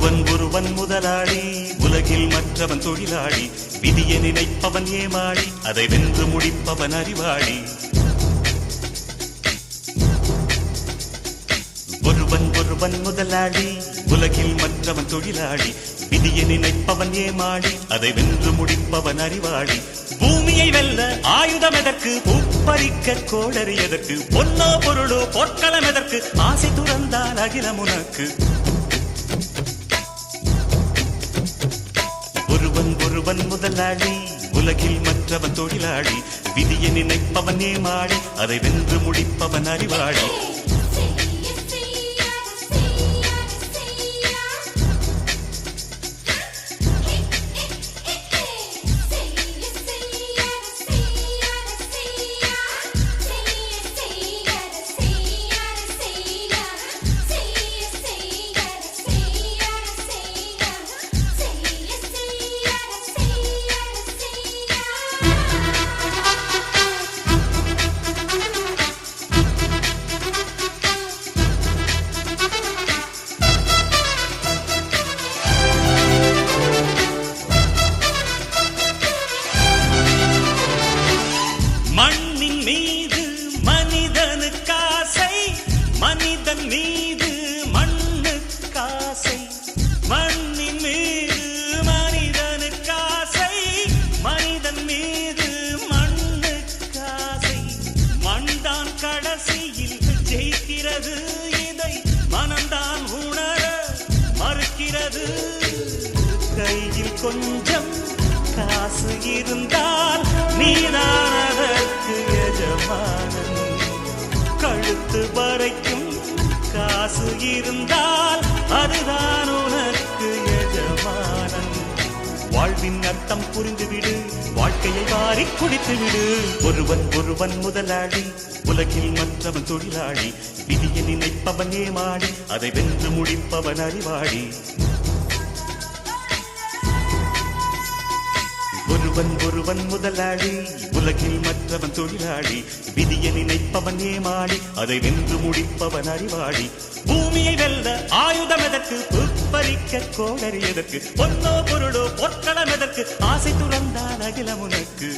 ஒருவன் முதலாளி, உலகில் மற்றவன் தொழிலாளி. விதியை நினைப்பவன் ஏமாளி, அதை வென்று முடிப்பவன் அறிவாளி. ஒருவன் முதலாளி, உலகில் மற்றவன் தொழிலாளி. விதியை நினைப்பவன் ஏமாளி, அதை வென்று முடிப்பவன் அறிவாளி. பூமியை வெல்ல ஆயுதம் எதற்கு, பூப்பறிக்க கோடரி எதற்கு, பொன்னோ பொருளோ பொற்களம் எதற்கு, ஆசை துறந்தால் அகிலம் உனக்கு. ஒருவன் முதலாளி, உலகில் மற்றவன் தொழிலாளி. விதியை நினைப்பவன் ஏமாளி, அதை வென்று முடிப்பவன் அறிவாளி. மண்ணின் மீது மனிதனுக்காசை, மனிதன் மீது மண்ணுக்காசை. மண்ணின் மீது மனிதனுக்காசை, மனிதன் மீது மண்ணுக்காசை. மண்தான் கடைசியில் ஜெயிக்கிறது, இதை மனம்தான் உணர மறுக்கிறது. கையில் கொஞ்சம் காசு இருந்தால் நீதான் அதற்கு எஜமானன். கழுத்து வரைக்கும் காசு இருந்தால் அதுதான் உனக்கு எஜமானன். வாழ்வின் அர்த்தம் புரிந்துவிடு, வாழ்க்கையை வாரி குடித்துவிடு. ஒருவன் முதலாளி, உலகில் மற்றவன் தொழிலாளி. விதியை நினைப்பவன் ஏமாளி, அதை வென்று முடிப்பவன் அறிவாளி. ஒருவன் முதலாளி, உலகில் மற்றவன் தொழிலாளி. விதியை நினைப்பவன் ஏமாளி, அதை வென்று முடிப்பவன் அறிவாளி. பூமியை வெல்ல ஆயுதம் எதற்கு, புப்பரிக்க கோடரி எதற்கு, பொன்னோ பொருளோ பொற்களம் எதற்கு, ஆசை துறந்தால் அகிலம் உனக்கு.